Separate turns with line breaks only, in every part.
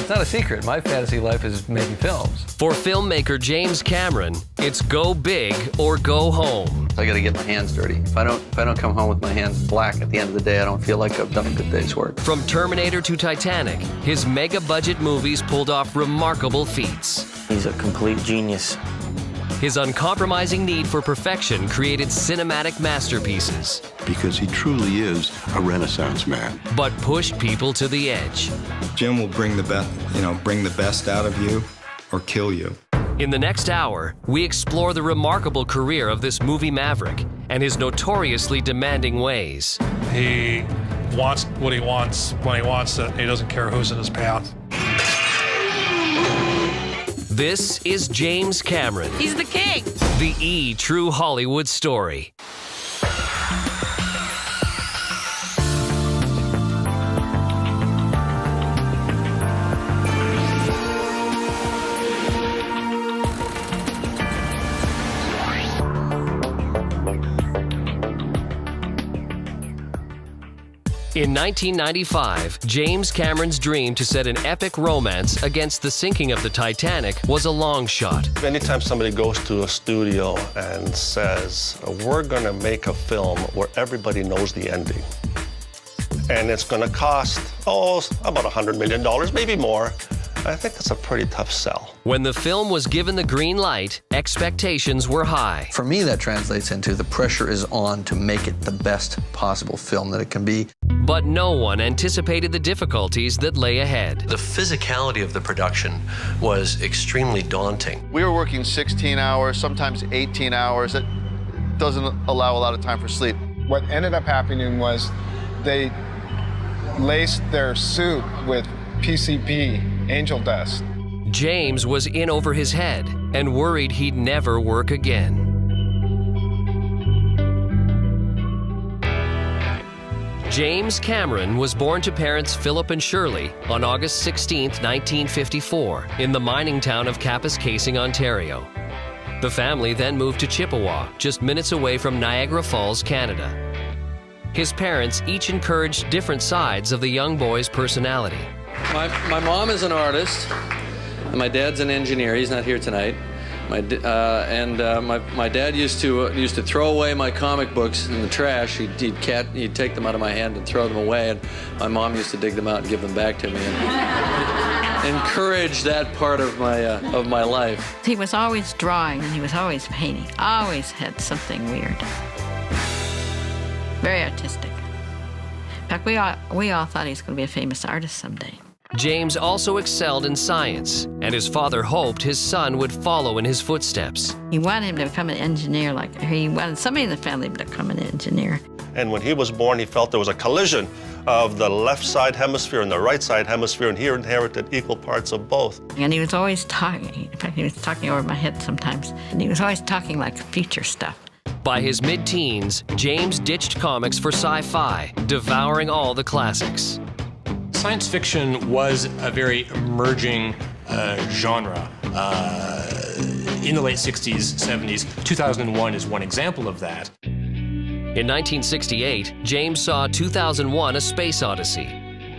It's not a secret. My fantasy life is making films.
For filmmaker James Cameron, it's go big or go home.
I got to get my hands dirty. If I don't come home with my hands black at the end of the day, I don't feel like I've done a good day's work.
From Terminator to Titanic, his mega-budget movies pulled off remarkable feats.
He's a complete genius.
His uncompromising need for perfection created cinematic masterpieces.
Because he truly is a Renaissance man.
But pushed people to the edge.
Jim will bring the best out of you or kill you.
In the next hour, we explore the remarkable career of this movie maverick and his notoriously demanding ways.
He wants what he wants when he wants it. He doesn't care who's in his path.
This is James Cameron.
He's the king.
The True Hollywood Story. In 1995, James Cameron's dream to set an epic romance against the sinking of the Titanic was a long shot.
Anytime somebody goes to a studio and says, we're going to make a film where everybody knows the ending, and it's going to cost, about $100 million, maybe more, I think that's a pretty tough sell.
When the film was given the green light, expectations were high.
For me, that translates into the pressure is on to make it the best possible film that it can be.
But no one anticipated the difficulties that lay ahead.
The physicality of the production was extremely daunting.
We were working 16 hours, sometimes 18 hours. That doesn't allow a lot of time for sleep.
What ended up happening was they laced their suit with PCP, angel dust.
James was in over his head and worried he'd never work again. James Cameron was born to parents Philip and Shirley on August 16, 1954, in the mining town of Kapuskasing, Ontario. The family then moved to Chippewa, just minutes away from Niagara Falls, Canada. His parents each encouraged different sides of the young boy's personality.
My mom is an artist, and my dad's an engineer. He's not here tonight. My dad used to throw away my comic books in the trash. He'd take them out of my hand and throw them away, and my mom used to dig them out and give them back to me and encourage that part of my life.
He was always drawing and he was always painting. Always had something weird. Very artistic. In fact, we all thought he was going to be a famous artist someday.
James also excelled in science, and his father hoped his son would follow in his footsteps.
He wanted him to become an engineer, like he wanted somebody in the family to become an engineer.
And when he was born, he felt there was a collision of the left side hemisphere and the right side hemisphere, and he inherited equal parts of both.
And he was always talking. In fact, he was talking over my head sometimes. And he was always talking like future stuff.
By his mid-teens, James ditched comics for sci-fi, devouring all the classics.
Science fiction was a very emerging genre in the late 60s, 70s. 2001 is one example of that.
In 1968, James saw 2001: A Space Odyssey.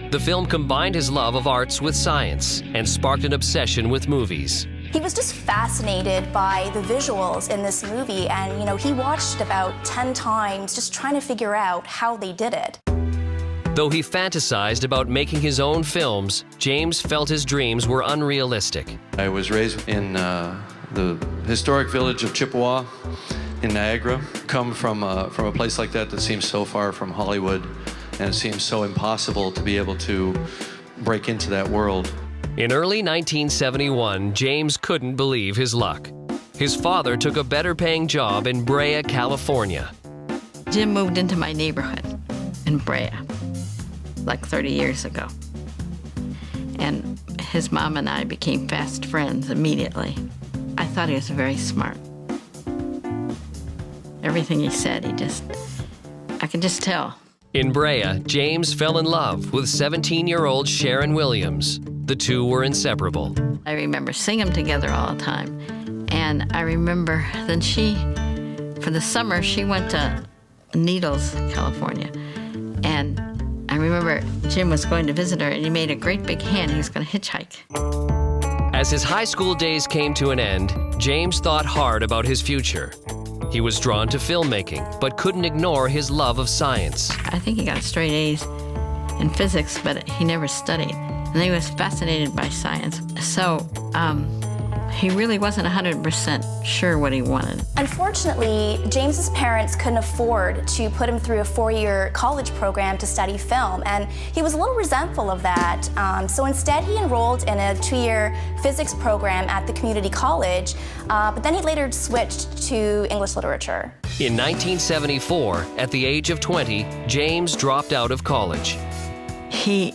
The film combined his love of arts with science and sparked an obsession with movies.
He was just fascinated by the visuals in this movie, and he watched it about 10 times just trying to figure out how they did it.
Though he fantasized about making his own films, James felt his dreams were unrealistic.
I was raised in the historic village of Chippewa in Niagara. Come from a place like that seems so far from Hollywood, and it seems so impossible to be able to break into that world.
In early 1971, James couldn't believe his luck. His father took a better-paying job in Brea, California.
Jim moved into my neighborhood in Brea, like 30 years ago. And his mom and I became fast friends immediately. I thought he was very smart. Everything he said, I could just tell.
In Brea, James fell in love with 17-year-old Sharon Williams. The two were inseparable.
I remember seeing them together all the time. And I remember then for the summer, she went to Needles, California. And I remember Jim was going to visit her, and he made a great big hand. He was going to hitchhike.
As his high school days came to an end, James thought hard about his future. He was drawn to filmmaking, but couldn't ignore his love of science.
I think he got straight A's in physics, but he never studied. And he was fascinated by science. So he really wasn't 100% sure what he wanted.
Unfortunately, James's parents couldn't afford to put him through a 4-year college program to study film, and he was a little resentful of that. So instead, he enrolled in a 2-year physics program at the community college, but then he later switched to English literature.
In 1974, at the age of 20, James dropped out of college.
He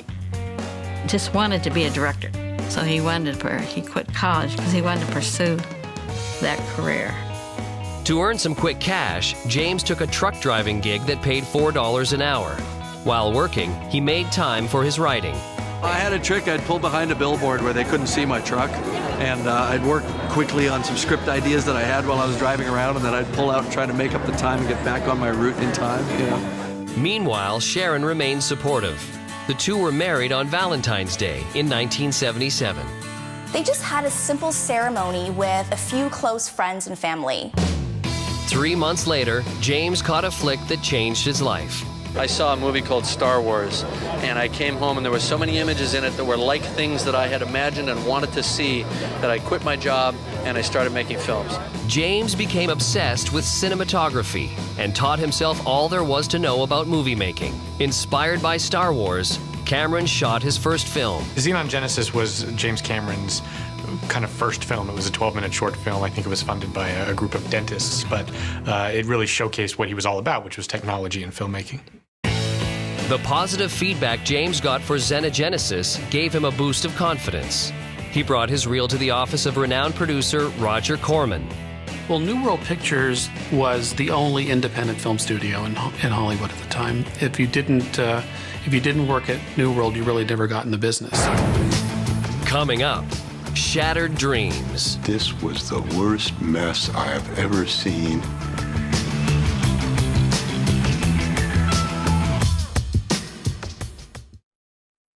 just wanted to be a director. So he quit college because he wanted to pursue that career.
To earn some quick cash, James took a truck driving gig that paid $4 an hour. While working, he made time for his writing.
I had a trick. I'd pull behind a billboard where they couldn't see my truck, and I'd work quickly on some script ideas that I had while I was driving around, and then I'd pull out and try to make up the time and get back on my route in time. You know.
Meanwhile, Sharon remained supportive. The two were married on Valentine's Day in 1977.
They just had a simple ceremony with a few close friends and family.
3 months later, James caught a flick that changed his life.
I saw a movie called Star Wars, and I came home and there were so many images in it that were like things that I had imagined and wanted to see that I quit my job and I started making films.
James became obsessed with cinematography and taught himself all there was to know about movie making. Inspired by Star Wars, Cameron shot his first film.
Xenon Genesis was James Cameron's kind of first film. It was a 12-minute short film. I think it was funded by a group of dentists, but it really showcased what he was all about, which was technology and filmmaking.
The positive feedback James got for Xenogenesis gave him a boost of confidence. He brought his reel to the office of renowned producer Roger Corman.
Well, New World Pictures was the only independent film studio in Hollywood at the time. If you didn't work at New World, you really never got in the business.
Coming up, shattered dreams.
This was the worst mess I have ever seen